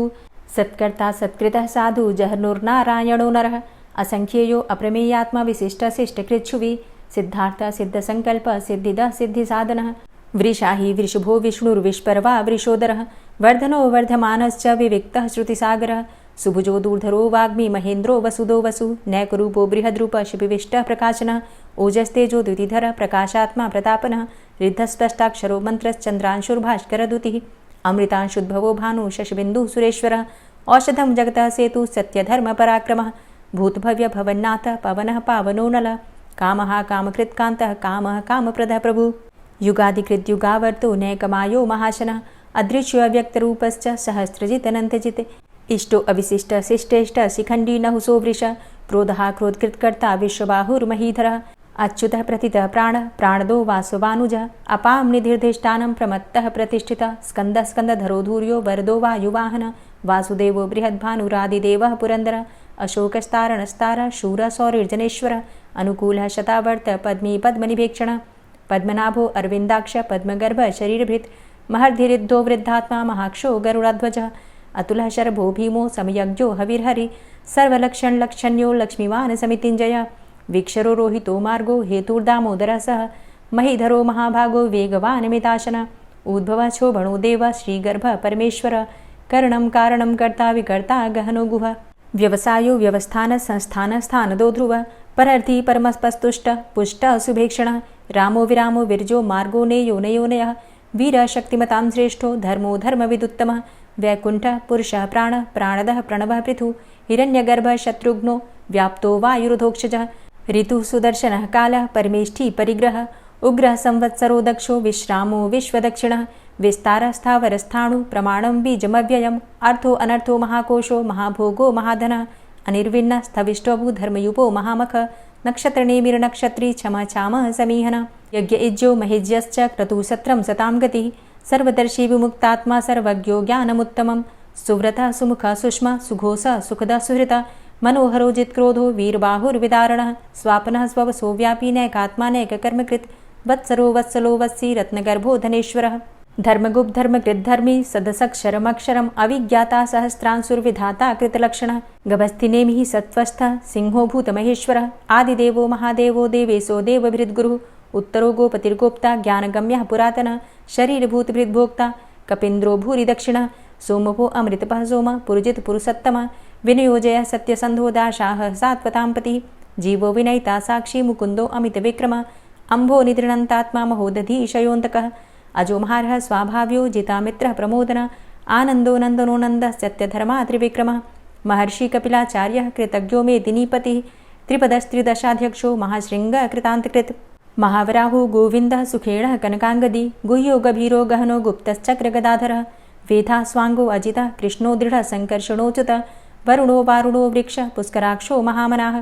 सत्कर्ता सत्कृतः साधु जहर्नुर्नारायणो नरः असंख्येयो अप्रमेयात्मा विशिष्ट शिष्टकृच्छुवि सिद्धार्थ सिद्धसंकल्प सिद्धिदः सिद्धिसाधनः वृषाहि वृषभो विष्णुर्विष्पर्वा वृषोदरः वर्धनो वर्धमानश्च विविक्तः श्रुतिसागरः सुभुजो दूर्धरो वाग्मी महेन्द्रो वसुदो वसु नैकरूपो बृहद्रूप शिपिविष्टः प्रकाशनः ओजस्तेजो द्युतिधर प्रकाशात्मा प्रतापनः रिद्धस्पष्टाक्षरो मन्त्रश्चन्द्रांशुर्भास्करदुतिः अमृतांशुद्भवो भानु शशबिन्दुः सुरेश्वरः औषधं जगतः सेतु सत्यधर्मपराक्रमः भूतभव्य भवन्नाथ पवनः पावनो नलः कामः कामकृत्कान्तः कामः कामप्रदः प्रभु युगादिकृद्युगावर्तो नैकमायो महाशनः अदृश्योऽव्यक्तरूपश्च सहस्रजितनन्तजित् इष्टो अविशिष्ट शिष्टेष्ट शिखण्डी नहुसो वृष क्रोधः क्रोधकृत्कर्ता विश्वबाहुर्महीधरः अच्युतः प्रतितः प्राणः प्राणदो वासवानुजः अपां निधिर्धिष्ठानं प्रमत्तः प्रतिष्ठितः स्कन्दः स्कन्दधरो धूर्यो वरदो वायुवाहनः वासुदेवो बृहद्भानुरादिदेवः पुरन्दरः अशोकस्तारणस्तार शूर सौरिर्जनेश्वर अनुकूल शतावर्त पद्मी पद्मनिभेक्षण पद्मनाभो अरविंदाक्ष पद्मगर्भ शरीरभृत महर्धिरिद्धो वृद्धात्मा महाक्षो गरुडाध्वज अतुल शरभो भीमो समयज्ञो हविर्हरि सर्वलक्षण लक्षण्यो लक्ष्मीवान समितिंजय वीक्षरो रोहितो मार्गो हेतुर्दामोदर सह महीधरो महाभागो वेगवान मिताशन उद्भव शोभणो देव श्रीगर्भ परमेश्वर करणं कारणं कर्ता विकर्ता गहनो गुह व्यवसायो व्यवस्थान संस्थान स्थानदो ध्रुव परर्थी परमस्पस्तुष्ट पुष्ट शुभेक्षण रामो विरामो विरजो मार्गो नेयो नयोनयः वीर शक्तिमतां श्रेष्ठो धर्मो धर्मविदुत्तमः वैकुंठ पुरुष प्राण प्राणदः प्रणवः पृथु हिरण्यगर्भ शत्रुघ्नो व्याप्तो वायुरुधोक्षजः ऋतु सुदर्शनः कालः परमेष्ठी परिग्रह उग्रः संवत्सरो दक्षो विश्रामो विश्वदक्षिणः विस्तारस्थावरस्थाणु प्रमाणं बीजमव्ययम् अर्थो अनर्थो महाकोशो महाभोगो महाधनः अनिर्विण्ण स्थविष्टभू धर्मयुपो महामख नक्षत्रनेमिर्नक्षत्री क्षमा चामः समीहन यज्ञ इज्जो महेज्यश्च क्रतुसत्रं सतां गतिः सर्वदर्शी विमुक्तात्मा सर्वज्ञो ज्ञानमुत्तमं सुव्रतः सुमुखः सुष्मा सुघोषः सुखदः सुहृतः मनोहरो जित्क्रोधो वीरबाहुर्विदारणः स्वापनः स्ववसो व्यापी नैकात्मा नैककर्मकृत् वत्सरो वत्सलो वत्सी रत्नगर्भो धनेश्वरः धर्मगुप्त धर्मकृद्धर्मी सदसक्षरमक्षरम् अविज्ञाता सहस्रांसुर्विधाता कृतलक्षणः गभस्तिनेमिः सत्त्वस्थः सिंहो भूतमहेश्वरः आदिदेवो महादेवो देवेशो देवभृद्गुरुः उत्तरो गोपतिर्गोप्ता ज्ञानगम्यः पुरातनः शरीरभूतभृद्भोक्ता कपीन्द्रो भूरि दक्षिणः सोमभो अमृतपः सोम पुरुजित पुरुषोत्तमः विनियोजय सत्यसन्धो दाशाः सात्वतां पतिः जीवो विनयिता साक्षी मुकुन्दो अमितविक्रमः अम्भो निद्रणन्तात्मा महोदधीशयोऽन्तकः अजोमहारः स्वाभाव्यो जितामित्रः प्रमोदन आनन्दो नन्दनो नन्दः सत्यधर्मा त्रिविक्रमः महर्षि कपिलाचार्यः कृतज्ञो मेदिनीपतिः त्रिपदस्त्रिदशाध्यक्षो महाशृङ्गः कृतान्तकृत् महावराहो गोविन्दः सुखेणः कनकाङ्गदी गुह्यो गभीरो गहनो गुप्तश्चक्रगदाधरः वेधा स्वाङ्गो अजितः कृष्णो दृढः सङ्कर्षणोच्युतः वरुणो वारुणो वृक्षः पुष्कराक्षो महामनाः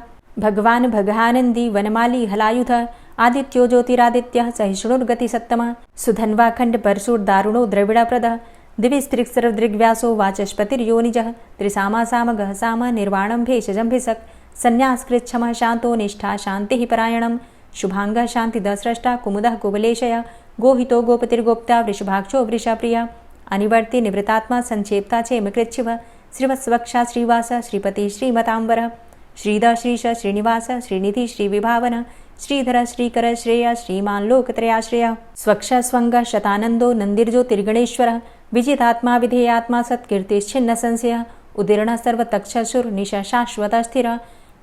भगवान् भगानन्दी वनमाली हलायुधः आदित्यो ज्योतिरादित्यः सहिष्णुर्गतिसत्तमः सुधन्वाखण्ड परशुर्दारुणो द्रविडप्रदः दिविस्त्रिक्सरदृग्व्यासो वाचस्पतिर्योनिजः त्रिसामा सामगः साम निर्वाणं भेषजम्भिषक् सन्न्यासकृच्छमः शान्तो निष्ठा शान्तिः परायणं शुभाङ्गः शान्तिदस्रष्टा कुमुदः कुवलेशय गोहितो गोपतिर्गोप्ता वृषभाक्षो वृषाप्रियः अनिवर्ति निवृतात्मा संक्षेप्ता चेमकृच्छिवः श्रीवत्सवक्षा श्रीवास श्रीपति श्रीमतांबर श्रीद श्रीश श्रीनिवास श्रीनिधि श्रीविभावन श्रीधर श्रीकर श्रेय श्रीमान लोकत्रयाश्रय स्वक्ष स्वंग शतानंदो नंदिर्ज्योतिर्गणेश्वर विजितात्मा विधेयात्मा सत्कीर्तिश्छिन्न संशय उदीर्ण सर्वतक्षसुर निश शाश्वत स्थिर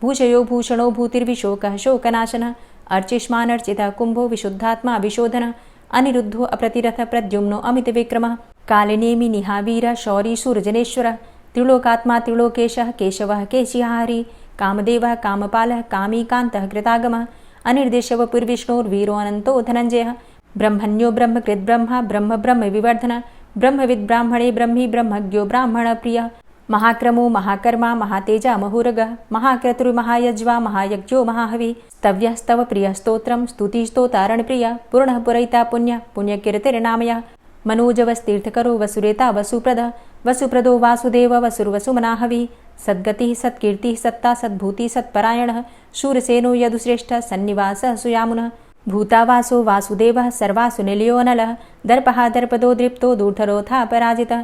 भूषयो भूषणो भूतिर्विशोकः शोकनाशन अर्चिष्मानर्चितः कुंभो विशुद्धात्मा विशोधन अनिरुद्धो अप्रतिरथ प्रद्युम्नो अमित विक्रमः कालिनेमि निहावीर शौरी सूरजनेश्वर त्रिलोकात्मा त्रिलोकेशः केशवः केशिहारी कामदेवः कामपालः कामीकान्तः कृतागमः अनिर्देशवपुर्विष्णोर्वीरो अनन्तो धनञ्जयः ब्रह्मण्यो ब्रह्मकृद्ब्रह्मा ब्रह्म ब्रह्म विवर्धन ब्रह्मविद् ब्राह्मणे ब्रह्मी ब्रह्मज्ञो ब्राह्मणप्रियः महाक्रमो महाकर्मा महातेजा महोरगः महाक्रतुर्महायज्वा महायज्ञो महाहवि स्तव्यः स्तव प्रियः स्तोत्रं स्तुतिस्तोतारणप्रियः पूर्णः पुरैता पुण्यः पुण्यकीर्तिर्नामयः मनोजवस्तीर्थकरो वसुरेता वसुप्रदः वसुप्रदो वासुदेव वसुर्वसुमनाहवि सद्गतिः सत्कीर्तिः सत्ता सद्भूतिः सत्परायणः शूरसेनो यदुश्रेष्ठः सन्निवासः सुयामुनः भूतावासो वासुदेवः सर्वासु निलयोऽनलः दर्पः दर्पदो दृप्तो दूढरोथा पराजितः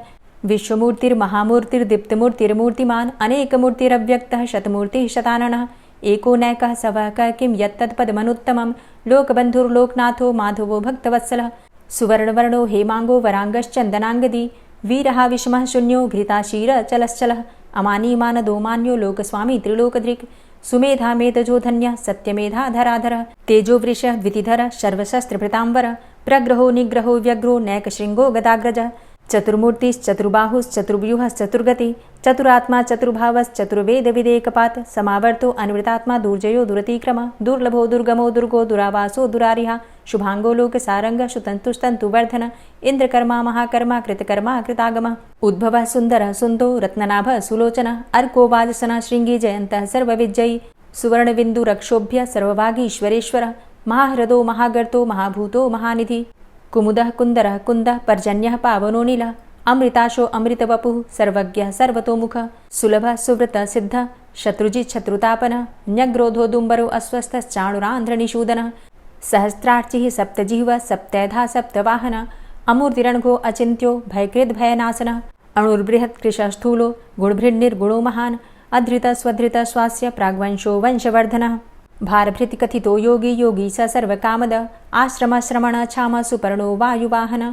विश्वमूर्तिर्महामूर्तिर्दीप्तमूर्तिर्मूर्तिमान् अनेकमूर्तिरव्यक्तः शतमूर्तिः शताननः एको नैकः सवः किं यत्तत्पदमनुत्तमं लोकबन्धुर्लोकनाथो माधवो भक्तवत्सलः सुवर्णवर्णो हेमांगो वरांगश्चन्दनांगदी वीरः विषमः शून्यो घृताशीर चलश्चलः अमानीमानदो मान्यो लोकस्वामी त्रिलोकधृक् सुमेधा मेधजो धन्यः सत्यमेधाधराधरः तेजोवृषः द्वितिधरः सर्वशस्त्रभृताम्बरः प्रग्रहो निग्रहो व्यग्रो नैकशृङ्गो गदाग्रजः चतुर्मूर्तिश्चतुर्बाहुश्चतुर्व्यूहश्चतुर्गति चतुरात्मा चतुर्भावश्चतुर्वेदविदेकपात् समावर्तो अनिवृतात्मा दुर्जयो दुरतिक्रम दुर्लभो दुर्गमो दुर्गो दुरावासो दुरारिहा शुभांगो लोकसारंग शुतन्तुस्तन्तुवर्धन इंद्रकर्मा महाकर्मा कृतकर्मा कृतागम उद्भव सुंदर सुन्दो रत्ननाभ सुलोचन अर्को वाजसन श्रृंगी जयन्तः सर्वविजयी सुवर्णबिन्दु रक्षोभ्य सर्वभागीश्वरेश्वर महाहृदो महागर्तो महाभूतो महानिधि कुमुदः कुन्दरः कुन्दः पर्जन्यः पावनो नीलः अमृताशो अमृतवपुः सर्वज्ञः सर्वतोमुखः सुलभः सुव्रतः सिद्धः शत्रुजित् शत्रुतापनः न्यग्रोधोदुम्बरो अस्वस्थश्चाणुरान्ध्रनिषूदनः सहस्रार्चिः सप्तजिह्वः सप्तैधा सप्तवाहनः अमूर्तिरणघो अचिन्त्यो भयकृद्भयनाशनः अणुर्बृहत्कृशः स्थूलो गुणभृन्निर्गुणो महान् अधृतस्वधृतश्वास्य प्राग्वंशो वंशवर्धनः भारभृतिकथितो योगी योगी स सर्वकामद आश्रमश्रमण क्षाम सुपर्णो वायुवाहन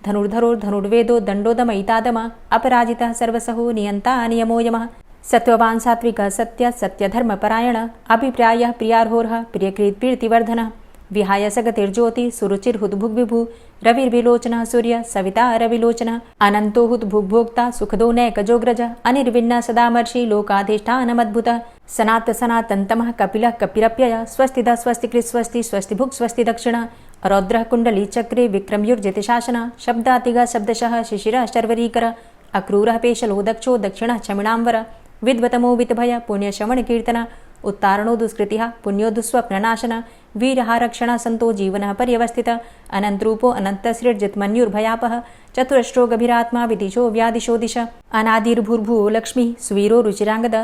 धनुर्धरोर्धनुर्वेदो दण्डोदमयितादम अपराजितः सर्वसहो नियन्ता नियमो यमः सत्त्ववान् सात्विकः सत्य सत्यधर्मपरायण अभिप्रायः प्रियार्होर्ह प्रियकृत् प्रीतिवर्धनः विहाय सगतिर्ज्योति सुरुचिर्हुद्भुग्विभु रविर्विलोचनः सूर्य सविता रविलोचनः अनन्तो हुद्भुग्भोक्ता सुखदो नैकजोग्रज अनिर्विण्ण सदामर्षि लोकाधिष्ठानमद्भुतः सनात सनातन्तमः कपिलः कपिरप्यय स्वस्तिदा स्वस्तिकृत् स्वस्ति स्वस्तिभुक् स्वस्ति दक्षिणः रौद्रः कुण्डली चक्रे विक्रमयुर्जितशासनः शब्दातिगः शब्दशः शिशिरः शर्वरीकरः अक्रूरः पेशलो दक्षो दक्षिणः क्षमिणाम्बर विद्वतमो वितभय पुण्यश्रवणकीर्तन उत्तारणो दुष्कृतिः पुण्यो दुःस्वप्ननाशन वीरः रक्षणः सन्तो जीवनः पर्यवस्थितः अनन्तरूपो अनन्तसृर्जितमन्युर्भयापः चतुरश्रो गभीरात्मा विदिशो व्यादिशो दिश अनादिर्भूर्भुवो लक्ष्मीः सुवीरो रुचिराङ्गद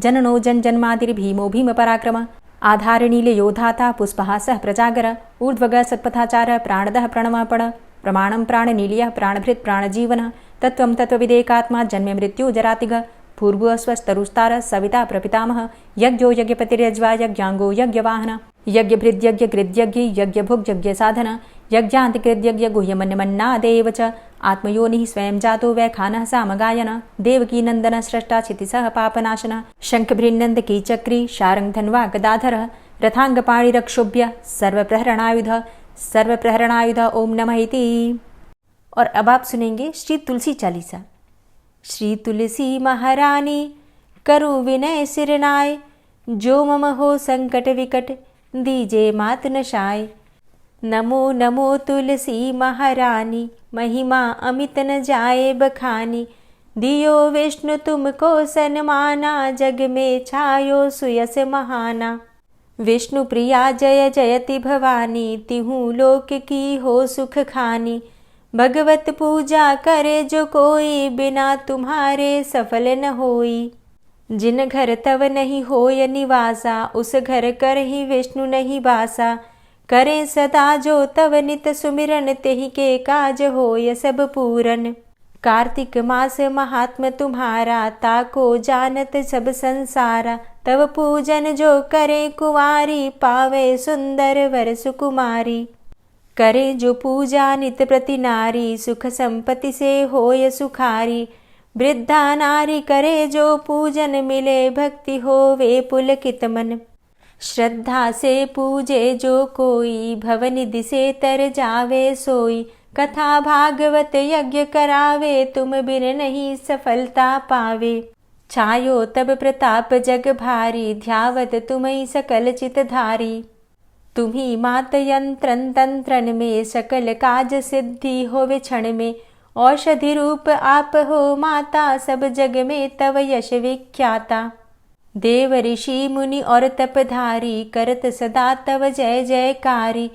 जननो जन्मादिर्भीमो भीमपराक्रम आधारनीलयो धाता पुष्पः सः प्रजागर ऊर्ध्वगः सत्पथाचारः प्राणदः प्रणमापण प्रमाणं प्राणनीलयः प्राणभृत् प्राणजीवनः तत्त्वं तत्त्वविदेकात्मा जन्म मृत्यु जरातिग पूर्वस्वस्तरुस्तार सविता प्रपितामह यज्ञो यज्ञपतिर्यज्वा यज्ञाङ्गो यज्ञवाहन यज्ञभृद्यज्ञकृद्यज्ञ यज्ञभुग्यज्ञसाधन यज्ञान्तिकृद्यज्ञ गुह्यमन्यमन्नादेव च आत्मयोनिः स्वयं जातो वैखानः सामगायन देवकीनन्दन स्रष्टा क्षितिसः पापनाशन शङ्खभृन्नन्दकी चक्री शारङ्गधन्वा गदाधरः रथाङ्गपाणिरक्षोभ्य सर्वप्रहरणायुध ओम नमः इति। और अब आप सुनेंगे श्री तुलसी चालीसा। श्री तुलसी महारानी करु विनय सिरनाय, जो मम हो संकट विकट दीजे मात नशाय। नमो नमो तुलसी महारानी, महिमा अमित न जाए बखानी। दियो विष्णु तुमको सन्माना, जग में छायो सुयस महाना। विष्णु प्रिया जय जयति भवानी, तिहु लोक की हो सुख खानी। भगवत पूजा करे जो कोई, बिना तुम्हारे सफल न होई। जिन घर तव नहीं होय निवासा, उस घर कर ही विष्णु नहीं बासा। करें सदा जो तव नित सुमिरन, तेहि के काज होय सब पूरन। कार्तिक मास महात्म तुम्हारा, ताको जानत सब संसारा। तव पूजन जो करे कुंवारी, पावे सुंदर वर सुकुमारी। करे जो पूजा नित प्रति नारी, सुख संपत्ति से होय सुखारी। वृद्धा नारी करे जो पूजन, मिले भक्ति होवे पुलकित मन। श्रद्धा से पूजे जो कोई, भवनिधि से तर जावे सोई। कथा भागवत यज्ञ करावे, तुम बिन नहीं सफलता पावे। छायो तब प्रताप जग भारी, ध्यावत तुम्हीं सकल चित धारी। तुम्ही मात यंत्रन तंत्रन में, सकल काज सिद्धि होवे क्षण में। औषधि रूप आप हो माता, सब जग में तव यश विख्याता। देव ऋषि मुनि और तपधारी, करत सदा तव जय जयकारी।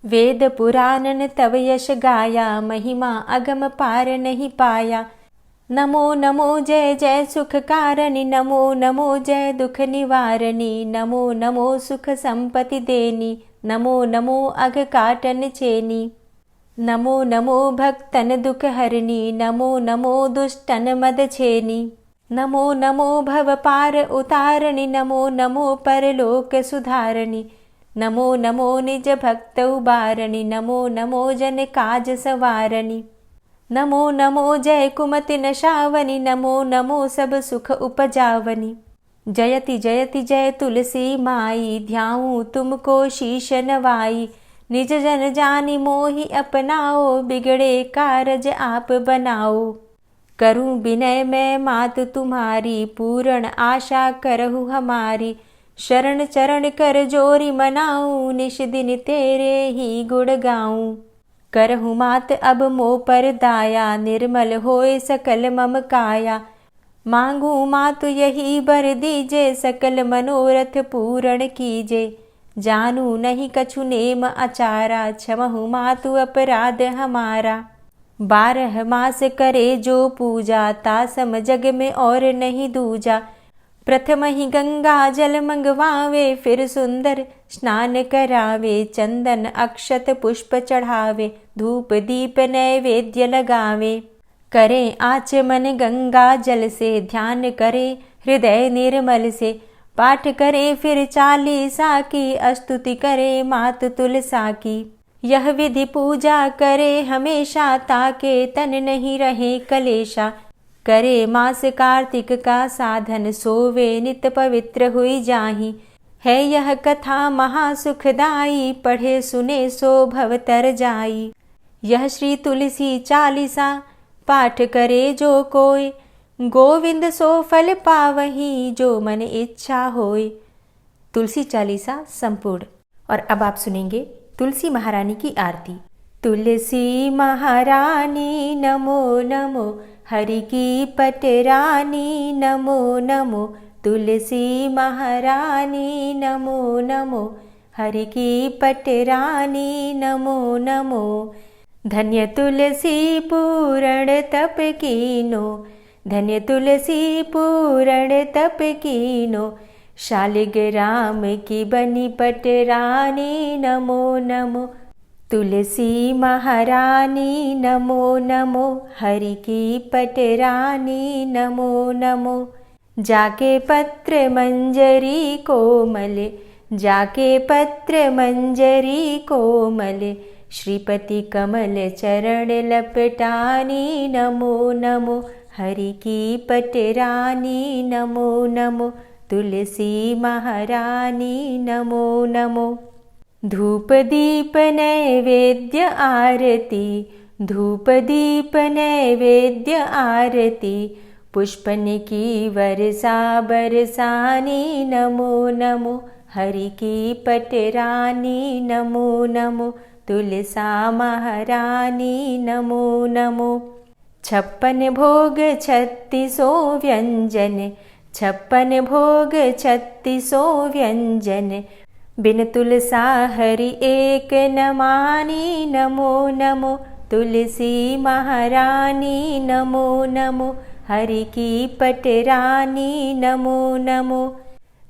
वेद पुराणन तव यश गाया, महिमा अगम पार नहीं पाया। नमो नमो जय जय सुख कारणि, नमो नमो जय दुख निवारणी। नमो नमो सुख संपत्ति देनी, नमो नमो अघ काटन छेनी। नमो नमो भक्तन दुख हरणी, नमो नमो दुष्टन मद छेनी। नमो नमो भव पार उतारणी, नमो नमो परलोक सुधारणी। नमो नमो निज भक्त उबारणी, नमो नमो जन काज सवारणी। नमो नमो जय कुमति नशावनी, नमो नमो सब सुख उपजावनी। जयति जयति जय तुलसी माई, ध्याऊं तुमको शीश नवाई। निज जन जानी मोहि अपनाओ, बिगड़े कारज आप बनाओ। करूं विनय मैं मात तुम्हारी, पूर्ण आशा करहु हमारी। शरण चरण कर जोरी मनाऊं, निश दिन तेरे ही गुण गाऊं। करहु मात अब मोह पर दाया, निर्मल होए सकल मम काया। मांगू मातु यही बर दीजे, सकल मनोरथ पूर्ण कीजे। जानू नहीं कछु नेम आचारा, क्षमहु मातु अपराध हमारा। 12 मास करे जो पूजा, तासम जग में और नहीं दूजा। प्रथम ही गंगा जल मंगवावे, फिर सुंदर स्नान करावे, चंदन अक्षत पुष्प चढ़ावे, धूप दीप नैवेद्य लगावे। करें आचमन गंगा जल से, ध्यान करे हृदय निर्मल से, पाठ करे फिर 40 की, स्तुति करे मात तुलसा की। यह विधि पूजा करे हमेशा, ताके तन नहीं रहे कलेशा। करे मास कार्तिक का साधन, सोवे नित पवित्र हुई जाहि। है यह कथा महासुखदाई, पढ़े सुने सो भव तर जाई। यह श्री तुलसी 40 पाठ करे जो कोय, गोविंद सो फल पावही, जो मन इच्छा होय। तुलसी 40 संपूर्ण। और अब आप सुनेंगे तुलसी महारानी की आरती। तुलसी महारानी नमो नमो, हरि की पटरानी नमो नमो। तुलसी महारानी नमो नमो, हरि की पटरानी नमो नमो। धन्य तुलसी पूरण तप कीनो, धन्य तुलसी पूरण तप कीनो। शालिग्राम की बनी पटरानी नमो नमो। तुलसी महारानी नमो नमो, हरि की पटरानी नमो नमो। जाके पत्र मंजरी कोमल, जाके पत्र मंजरी कोमल। श्रीपति कमल चरण लपटानी नमो नमो, हरि की पटरानी नमो नमो। तुलसी महारानी नमो नमो। धूप दीप नैवेद्य आरती, धूप दीप नैवेद्य आरती। पुष्पन की वर्षा बरसानी नमो नमो, हरि की पटरानी नमो नमो। तुलसा महारानी नमो नमो। 56 भोग 36 व्यंजन, 56 भोग 36 व्यंजन। बिन तुलसा हरि एक न मानी नमो नमो। तुलसी महारानी नमो नमो, हरि की पटरानी नमो नमो।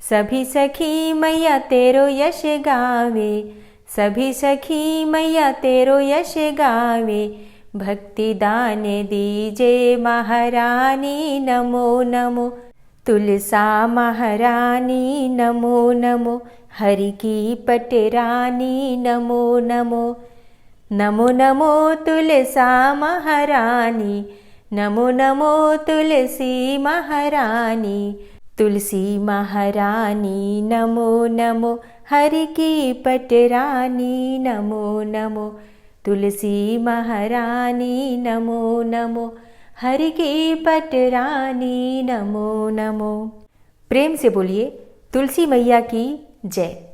सभी सखी मैया तेरो यश गावे, सभी सखी मैया तेरो यश गावे। भक्ति दान दीजे महारानी नमो नमो। तुलसा महारानी नमो नमो, हरि की पटरानी नमो नमो। नमो नमो तुलसा महारानी, नमो नमो तुलसी महारानी। तुलसी महारानी नमो नमो, हरि की पटरानी नमो नमो। तुलसी महारानी नमो नमो, हरि की पटरानी नमो नमो। प्रेम से बोलिए तुलसी मैया की जय।